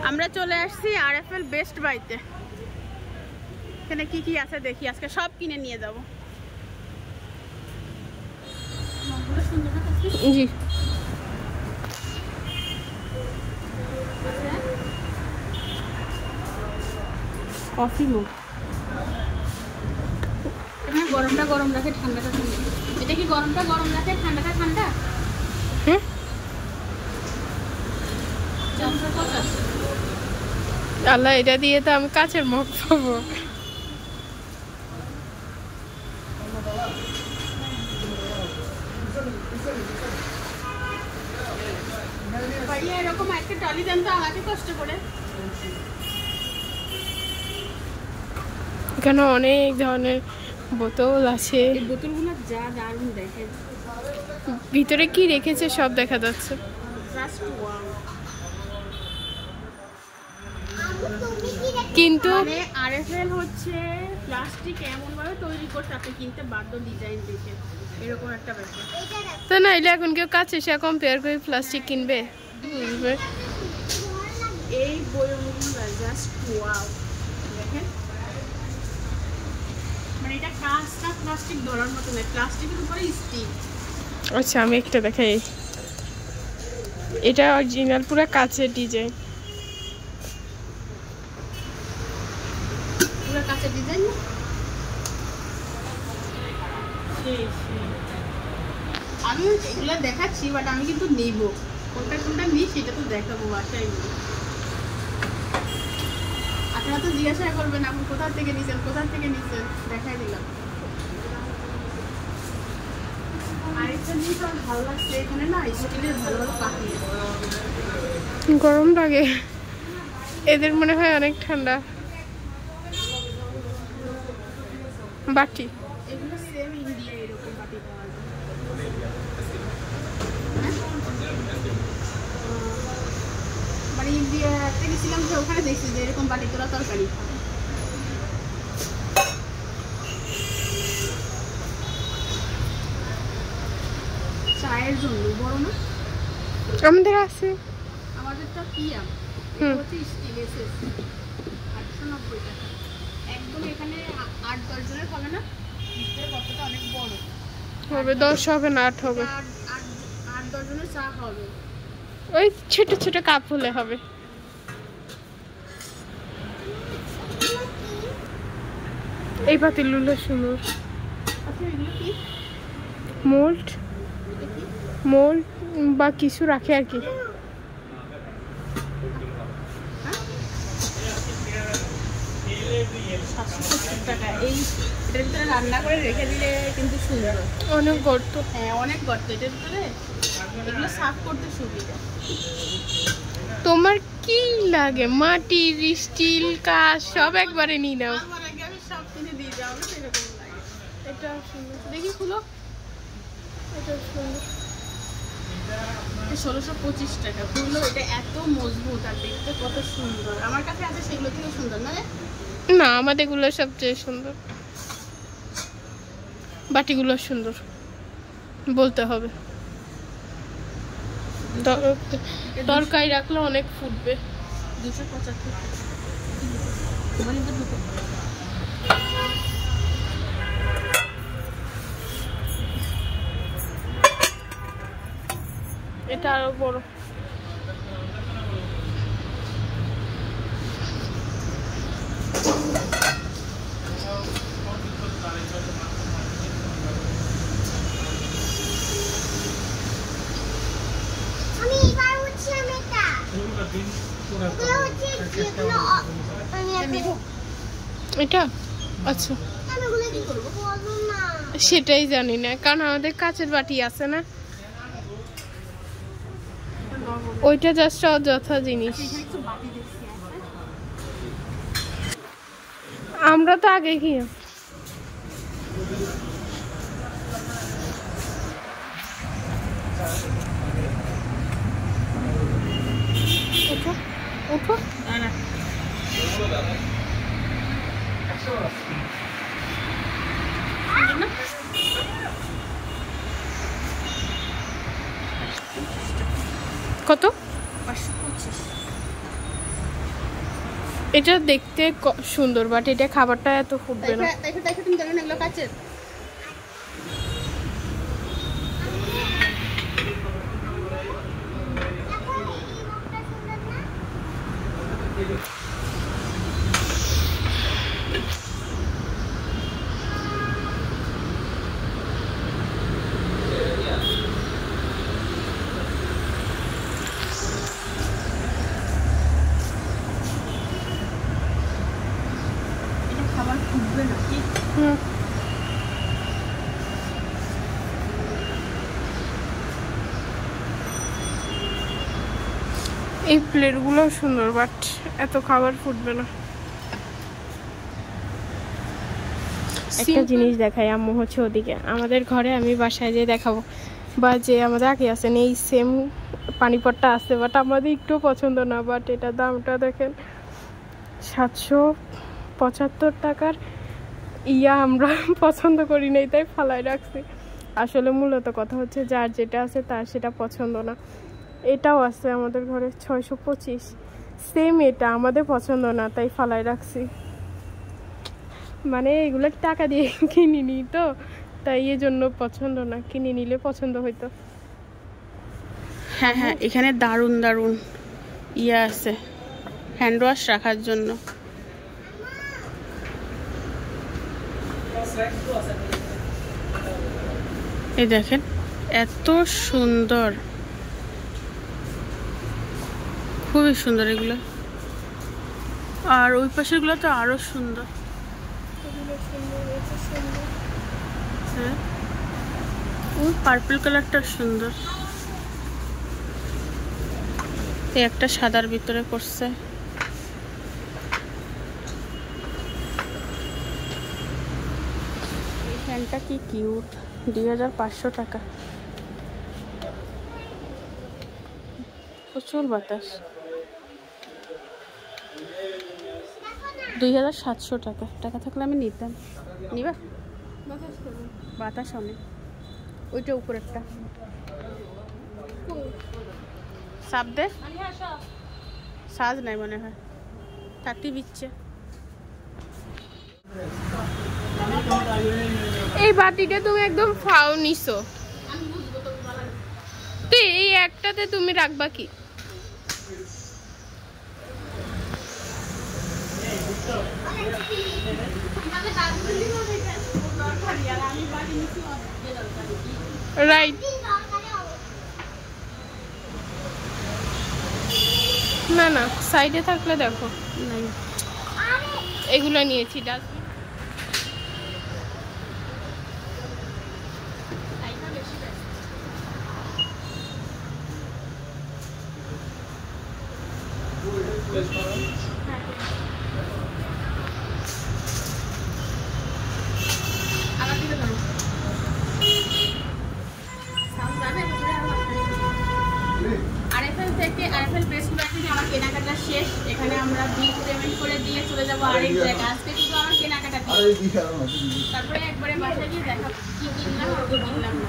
আমরা চলে আসছি আরএফএল বেস্ট বাইতে। এখানে কি কি আছে দেখি, আজকে সব কিনে নিয়ে যাব। জি কফি মুখ, গরমটা গরম রাখে ঠান্ডাটা ঠান্ডা। এটা কি গরমটা গরম রাখে ঠান্ডাটা ঠান্ডা? হ্যাঁ, আল্লাহ, এটা দিয়ে তো আমি কাচের মুখ পাবো। এরকম একটা টলি দেন তো আমাকে কষ্ট করে। এখানে অনেক ধরনের বোতল আছে। এই বোতলগুলো যা দারুণ দেখে, ভিতরে কি রেখেছে সব দেখা যাচ্ছে। কিন্তু আরএফএল হচ্ছে প্লাস্টিক এমন ভাবে তৈরি করতে, আপনি কিনতে বাধ্য ডিজাইন দেখে, এরকম একটা ব্যাপার। তো না, এলে এখন কেউ কাছে সে কম্পেয়ার করে প্লাস্টিক কিনবে? এই বইগুলো জাস্ট ওয়াও, দেখেন। মানে এটা কাঁচটা প্লাস্টিক ধরার মতো নয়, প্লাস্টিকের উপরে স্টিল। আচ্ছা, আমি একটা দেখাই। এটা অরিজিনাল পুরো কাচের ডিজাইন, পুরো কাচের ডিজাইন। আমি এগুলো দেখাচ্ছি, বাট আমি কিন্তু নেব, কোনটা কোনটা নিই সেটা তো দেখাবো বাসায় নিয়ে। আপনারা তো জিজ্ঞাসা করবেন আপনি কোথা থেকে নিছেন, কোথা থেকে নিছেন, দেখাই দিলাম। আরেকটা জিনিস আমার ভালো লাগছে, এখানে না স্টিলের ভালো ভালো পাখি। গরম লাগে এদের, মনে হয় অনেক ঠান্ডা। বাটি এগুলো সেম ইন্ডিয়া এরকম বাটি পাওয়া যায়। মানে ইন্ডিয়াতে গেছিলাম যে ওখানে দেখছি যে এরকম বাটি তোলা তরকারি। চায়ের জন্য বড় না আমাদের আছে, আমাদেরটা কি হচ্ছে স্টিল এসএস 890 টাকা একদম। এখানে 8-10 জনের হবে না, ভিতরে কতটা অনেক বড় হবে। 10 হবে না 8 হবে। 8-10 জনের চা হবে। ওই ছোট ছোট কাপ হলে হবে। এই পাতিলগুলো সুন্দর। আচ্ছা, এগুলো কি মোল্ড মোল্ড বা কিছু রাখে আর কি। টাকা এই এটার ভিতরে রান্না করে রেখে দিলে কিন্তু সুন্দর। অনেক গর্ত, হ্যাঁ অনেক গর্ত এটার ভিতরে, এগুলো সাফ করতে সুবিধা। তোমার কি লাগে? মাটির, স্টিল, কাঁচ সব একবারে নিয়ে নাও। আমার আগে আমি সব কিনে দিয়ে যাও, সেরকম লাগে। এটা সুন্দর, দেখি খুলো। এটা সুন্দর, 1625 টাকা খুললো। এটা এত মজবুত আর দেখতে কত সুন্দর। আমার কাছে আছে সেগুলো থেকে সুন্দর না? না, আমাদের গুলো সবচেয়ে সুন্দর। বাটিগুলো সুন্দর বলতে হবে। তরকারি রাখলে অনেক ফুটবে। 275 টাকা। এটা আরো বড়। এটা আচ্ছা, সেটাই জানি না, কারণ আমাদের কাচের বাটি আছে না। ওইটা জাস্ট অযথা জিনিস। আমরা তো আগে কি ওঠো কত? 525। এটা দেখতে সুন্দর, বাট এটা খাবারটা এত ফুটবে না। দেখো তুমি জানো না এগুলো কাচের। খাবার ফুটবে না কি? এই প্লেটগুলো সুন্দর, বাট এত খাবার ফুটবে না। একটা জিনিস দেখাই, আম্মু হচ্ছে ওদিকে, আমাদের ঘরে আমি বাসায় যেয়ে দেখাবো, বা যে আমাদের আগে আছেন এই সেম পানিপটটা আছে, বাট আমাদের একটু পছন্দ না। বাট এটা দামটা দেখেন 775 টাকার। আমরা পছন্দ করি নাই তাই ফালাই রাখছি। আসলে মূলত কথা হচ্ছে যার যেটা আছে তার সেটা পছন্দ না। এটাও আছে আমাদের ঘরে 625, সেম এটা আমাদের পছন্দ না তাই ফালাই রাখছি। মানে এগুলো টাকা দিয়ে কিনিনি তো, তাই এই জন্য পছন্দ না, কিনে নিলে পছন্দ হইতো। হ্যাঁ হ্যাঁ, এখানে দারুণ দারুণ ইয়ে আছে হ্যান্ড ওয়াশ রাখার জন্য। এই দেখেন এত সুন্দর, খুবই সুন্দর এগুলো। আর ওই পাশের গুলো তো আরো সুন্দর। হ্যাঁ, ওই পার্পল কালারটা সুন্দর। একটা সাদার ভিতরে করছে। এই ফ্যানটা কি কিউট, 2500 টাকা। প্রচুর বাতাস। 2700 টাকা। টাকা থাকলে আমি নিতাম। নিবা? বাতাস অনেক। ওইটা উপরেরটা সাপ দে, সাজ নাই মনে হয়, তাতি বিচ্ছে। এই বাটিটা তুমি একদম ফাও নিছো, তো এই একটাতে তুমি রাখবা কি? রাইট, না না সাইডে থাকলে দেখো, এগুলো নিয়েছি ডাস্টবিন। আরএফএল প্রেসগুলো থেকে আমার কেনাকাটা শেষ। এখানে আমরা বিল পেমেন্ট করে দিয়ে চলে যাবো আরেক জায়গায়। আজকে শুধু আমার কেনাকাটা, তারপরে একবারে বাসায় গিয়ে দেখা কি কিনলাম আর কি কিনলাম না।